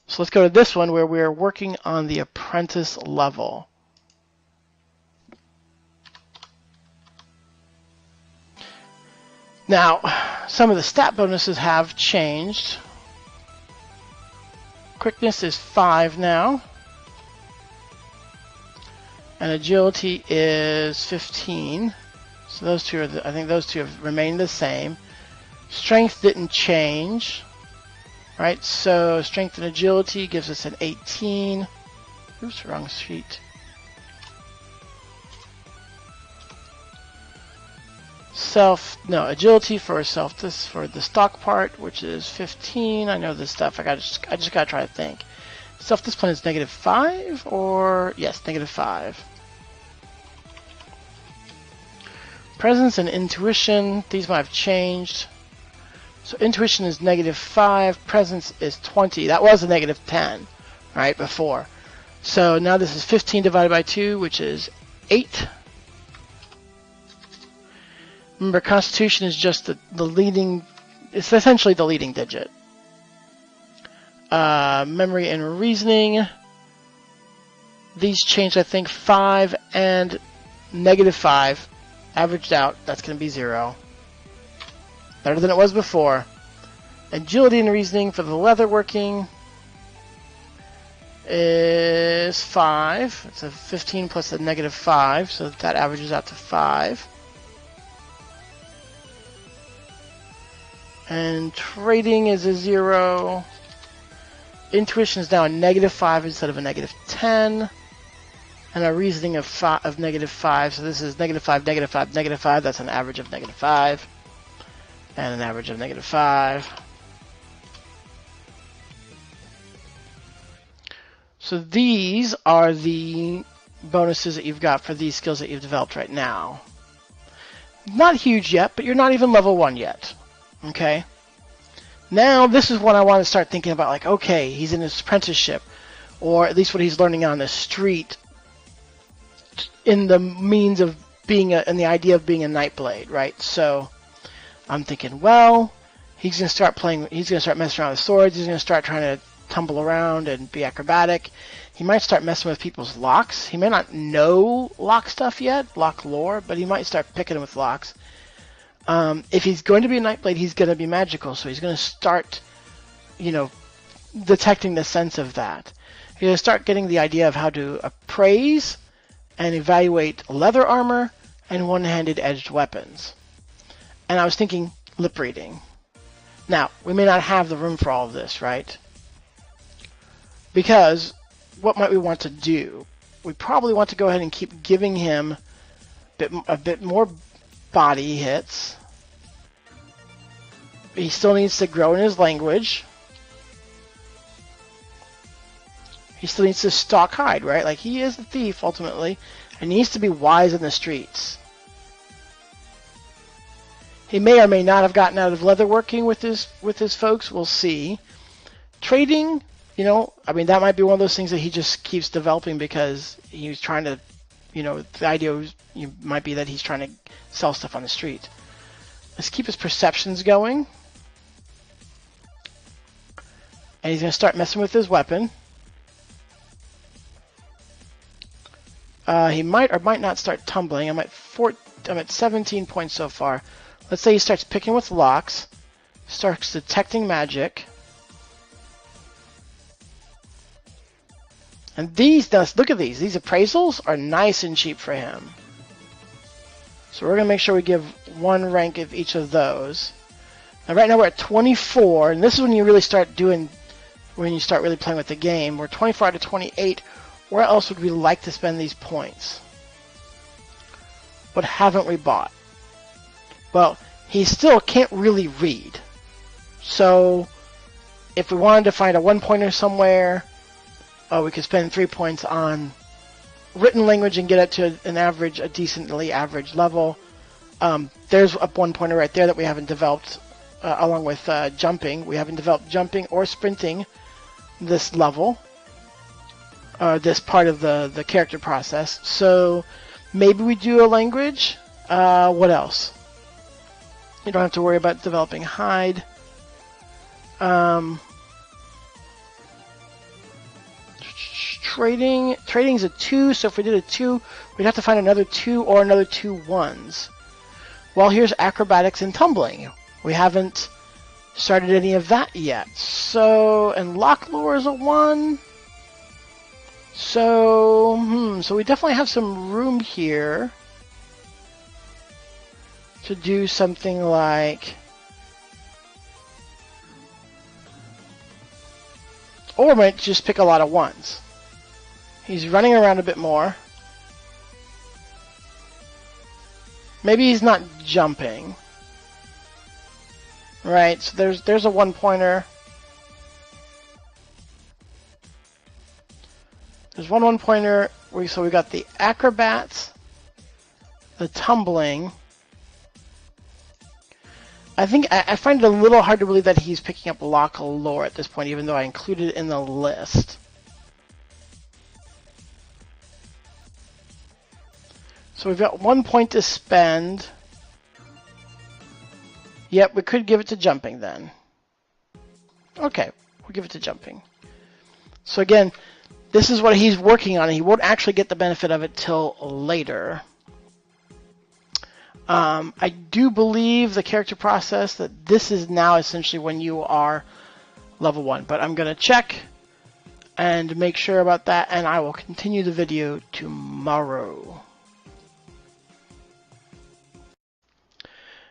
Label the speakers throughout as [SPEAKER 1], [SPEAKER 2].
[SPEAKER 1] So let's go to this one where we're working on the apprentice level. Now, some of the stat bonuses have changed. Quickness is 5 now. And agility is 15. So those two are, I think those two have remained the same. Strength didn't change. Right, so strength and agility gives us an 18. Oops, wrong sheet. Agility for this for the stock part, which is 15. I know this stuff. I just gotta try to think. Self-discipline is -5, or yes, -5. Presence and intuition, these might have changed. So intuition is -5, presence is 20. That was a -10, right, before. So now this is 15 divided by 2, which is 8. Remember, constitution is just the leading, it's essentially the leading digit. Memory and reasoning, these changed, I think, 5 and -5. Averaged out, that's going to be 0. Better than it was before. Agility and reasoning for the leatherworking is 5. It's a 15 plus a -5, so that averages out to 5. And trading is a 0. Intuition is now a -5 instead of a -10. And a reasoning of -5. So this is -5, -5, -5. That's an average of -5. And an average of -5. So these are the bonuses that you've got for these skills that you've developed right now. Not huge yet, but you're not even level 1 yet. Okay? Now this is when I want to start thinking about, like, okay, he's in his apprenticeship, or at least what he's learning on the street in the means of being in the idea of being a Nightblade, right? So I'm thinking, well, he's going to start messing around with swords, he's going to start trying to tumble around and be acrobatic. He might start messing with people's locks. He may not know lock stuff yet, lock lore, but he might start picking with locks. If he's going to be a Nightblade, he's going to be magical, so he's going to start, detecting the sense of that. He's going to start getting the idea of how to appraise and evaluate leather armor and one-handed edged weapons. And I was thinking lip reading. Now, we may not have the room for all of this, right? Because what might we want to do? We probably want to go ahead and keep giving him a bit more body hits. He still needs to grow in his language. He still needs to stalk hide, right? Like, he is a thief, ultimately, and needs to be wise in the streets. He may or may not have gotten out of leatherworking with his folks. We'll see. Trading, that might be one of those things that he just keeps developing because he's trying to, the idea might be that he's trying to sell stuff on the street. Let's keep his perceptions going. And he's going to start messing with his weapon. He might or might not start tumbling. I'm at 17 points so far. Let's say he starts picking with locks, starts detecting magic. And look at these. These appraisals are nice and cheap for him. So we're going to make sure we give 1 rank of each of those. Now right now we're at 24, and this is when you really start really playing with the game. We're 24 out of 28. Where else would we like to spend these points? What haven't we bought? Well, he still can't really read. So if we wanted to find a 1-pointer somewhere, we could spend 3 points on written language and get it to a decently average level. There's a 1-pointer right there that we haven't developed, along with jumping. We haven't developed jumping or sprinting this level, this part of the character process. So maybe we do a language. What else? You don't have to worry about developing hide. Trading's a 2, so if we did a 2, we'd have to find another 2 or another 2 1s. Well, here's acrobatics and tumbling. We haven't started any of that yet. So, and lock lure is a 1. So, so we definitely have some room here to do something like, or we might just pick a lot of 1s. He's running around a bit more. Maybe he's not jumping. Right, so there's a 1-pointer. There's one 1-pointer. So we got the acrobats, the tumbling. I find it a little hard to believe that he's picking up lock lore at this point, even though I included it in the list. So we've got 1 point to spend. Yep, we could give it to jumping then. Okay, we'll give it to jumping. So again, this is what he's working on, and he won't actually get the benefit of it till later. I do believe the character process that this is now essentially when you are level 1, but I'm going to check and make sure about that, and I will continue the video tomorrow.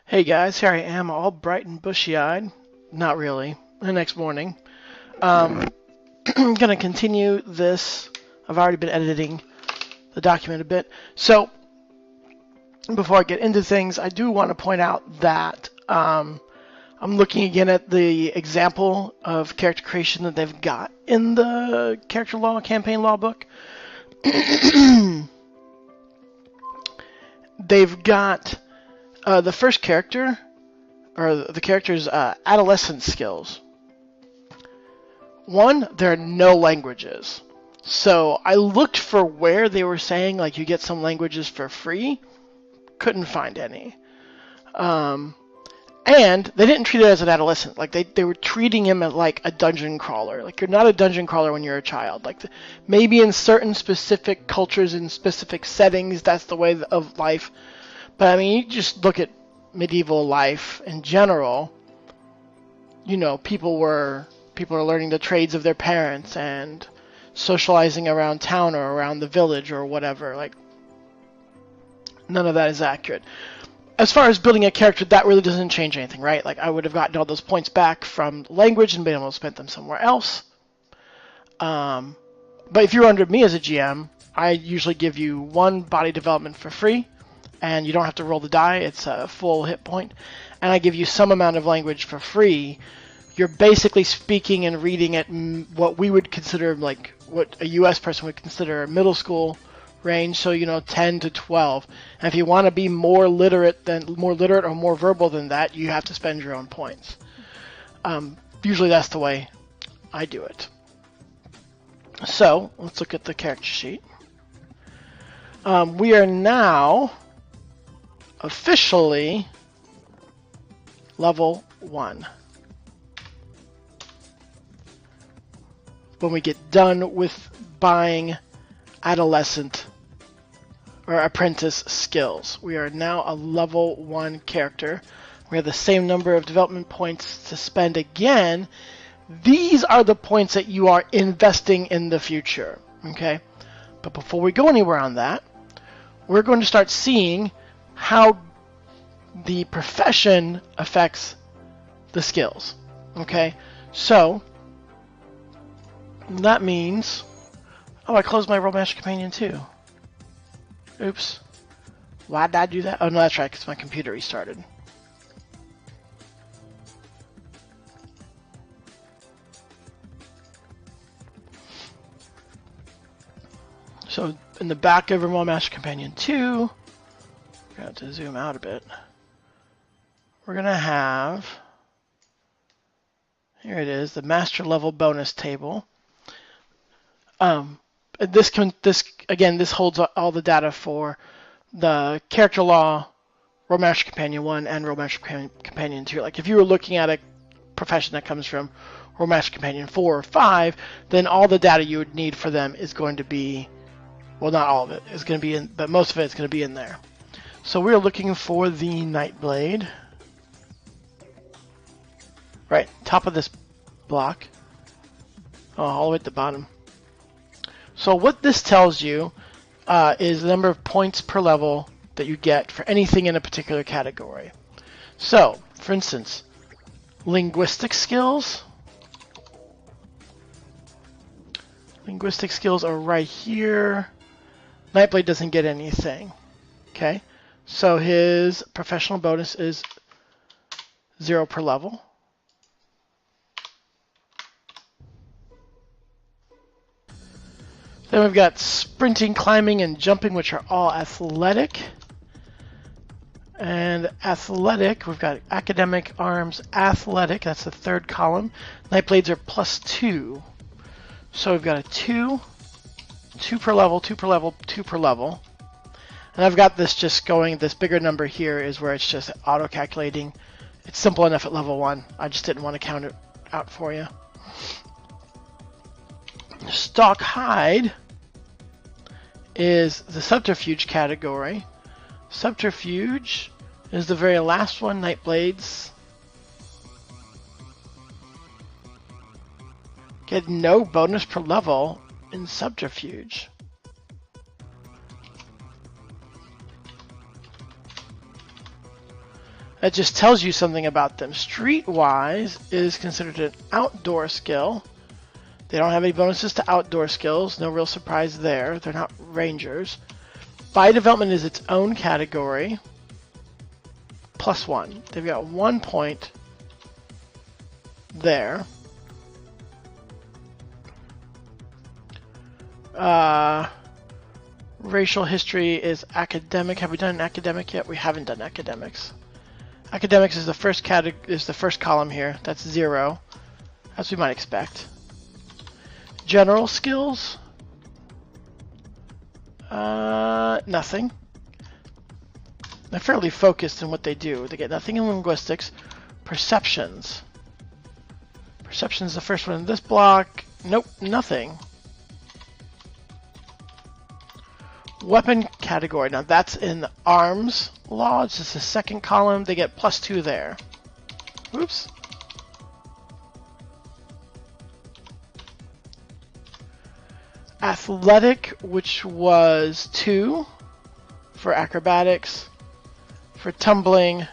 [SPEAKER 1] Hey guys, here I am, all bright and bushy-eyed. Not really. The next morning. I'm going to continue this. I've already been editing the document a bit. So, before I get into things, I do want to point out that I'm looking again at the example of character creation that they've got in the character law, campaign law book. They've got the first character, or the character's adolescent skills. One, there are no languages. So I looked for where they were saying, like, you get some languages for free. Couldn't find any. And they didn't treat it as an adolescent. Like, they were treating him as, like, a dungeon crawler. Like, you're not a dungeon crawler when you're a child. Like, maybe in certain specific cultures, in specific settings, that's the way of life. But, I mean, you just look at medieval life in general. You know, people are learning the trades of their parents and socializing around town or around the village or whatever. Like, none of that is accurate. As far as building a character, that really doesn't change anything, right? Like, I would have gotten all those points back from language and been able to spend them somewhere else. But if you're under me as a GM, I usually give you 1 body development for free, and you don't have to roll the die. It's a full hit point. And I give you some amount of language for free. You're basically speaking and reading at what we would consider, like, what a U.S. person would consider a middle school range, so, you know, 10 to 12. And if you want to be more literate or more verbal than that, you have to spend your own points. Usually that's the way I do it. So, let's look at the character sheet. We are now officially level 1. When we get done with buying adolescent or apprentice skills, we are now a level 1 character. We have the same number of development points to spend again. These are the points that you are investing in the future, okay? But before we go anywhere on that, we're going to start seeing how the profession affects the skills, okay? So, that means... Oh, I closed my Rolemaster companion too. Oops. Why did I do that? Oh, no, that's right, because my computer restarted. So, in the back of Rolemaster companion 2, I have to zoom out a bit. We're going to have... Here it is, the master level bonus table. This holds all the data for the character law, Rolemaster Companion 1, and Rolemaster Companion 2. Like, if you were looking at a profession that comes from Rolemaster Companion 4 or 5, then all the data you would need for them is going to be, well, not all of it is going to be in, but most of it is going to be in there. So we're looking for the Nightblade. Right, top of this block. Oh, all the way at the bottom. So what this tells you is the number of points per level that you get for anything in a particular category. So, for instance, linguistic skills. Linguistic skills are right here. Nightblade doesn't get anything. Okay, so his professional bonus is 0 per level. Then we've got sprinting, climbing, and jumping, which are all athletic. And athletic, we've got academic, arms, athletic. That's the third column. Nightblades are +2. So we've got a 2, 2 per level, 2 per level, 2 per level. And I've got this just going, this bigger number here is where it's just auto-calculating. It's simple enough at level 1. I just didn't want to count it out for you. Stalk Hide is the subterfuge category. Subterfuge is the very last one, Nightblades. Get no bonus per level in subterfuge. That just tells you something about them. Streetwise is considered an outdoor skill. They don't have any bonuses to outdoor skills. No real surprise there. They're not rangers. By development is its own category. +1. They've got 1 point there. Racial history is academic. Have we done academic yet? We haven't done academics. Academics is the first column here. That's 0, as we might expect. General skills. Nothing. They're fairly focused in what they do. They get nothing in linguistics. Perceptions. Perception's the first one in this block. Nope, nothing. Weapon category. Now that's in the arms law. It's just the second column. They get +2 there. Oops. Athletic, which was 2 for acrobatics. For tumbling.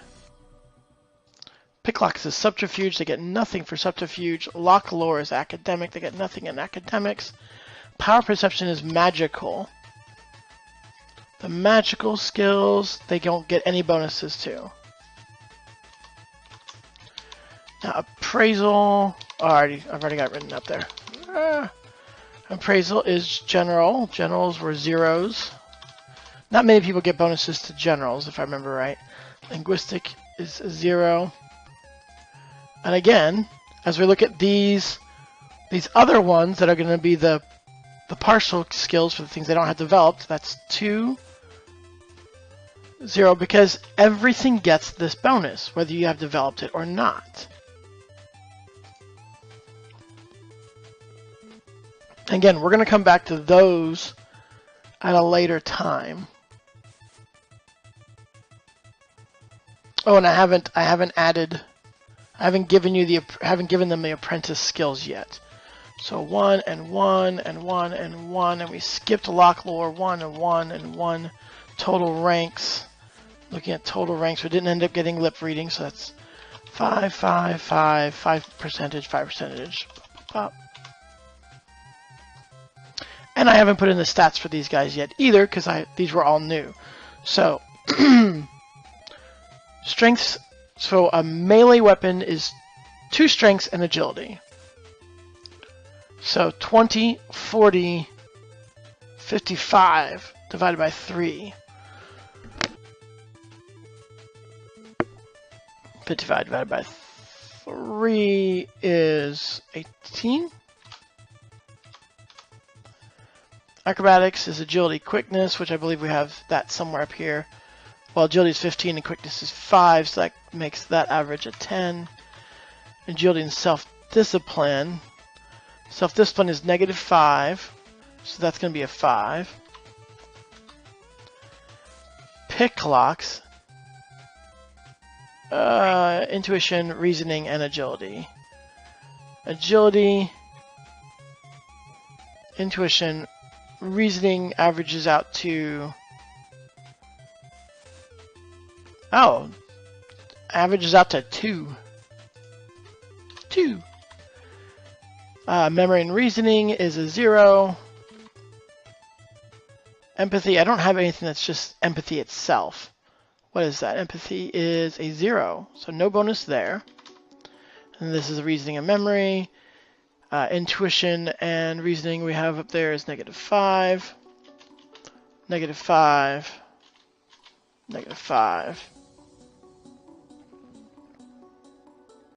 [SPEAKER 1] Picklocks is subterfuge. They get nothing for subterfuge. Lock lore is academic. They get nothing in academics. Power perception is magical. The magical skills, they don't get any bonuses to. Now, appraisal, I've already got it written up there. Appraisal is general. Generals were 0s. Not many people get bonuses to generals, if I remember right. Linguistic is 0. And again, as we look at these other ones that are going to be the partial skills for the things they don't have developed, that's 2, 0, because everything gets this bonus, whether you have developed it or not. Again, we're going to come back to those at a later time. Oh, and I haven't given them the apprentice skills yet. So 1 and 1 and 1 and 1, and we skipped lock lore 1 and 1 and 1 total ranks. Looking at total ranks, we didn't end up getting lip reading, so that's 5, 5, 5, 5%, 5%. Pop. And I haven't put in the stats for these guys yet either, because these were all new. So strengths. So a melee weapon is 2 strengths and agility. So 20, 40, 55 divided by 3. 55 divided by 3 is 18. Acrobatics is agility, quickness, which I believe we have that somewhere up here. Well, agility is 15 and quickness is 5, so that makes that average a 10. Agility and Self-discipline. Self-discipline is -5, so that's going to be a 5. Pick locks. Intuition, reasoning, and agility. Agility, intuition, reasoning averages out to... Oh, averages out to 2. 2. Memory and reasoning is a 0. Empathy, I don't have anything that's just empathy itself. What is that? Empathy is a 0, so no bonus there. And this is reasoning and memory. Intuition and reasoning we have up there is -5. -5. -5.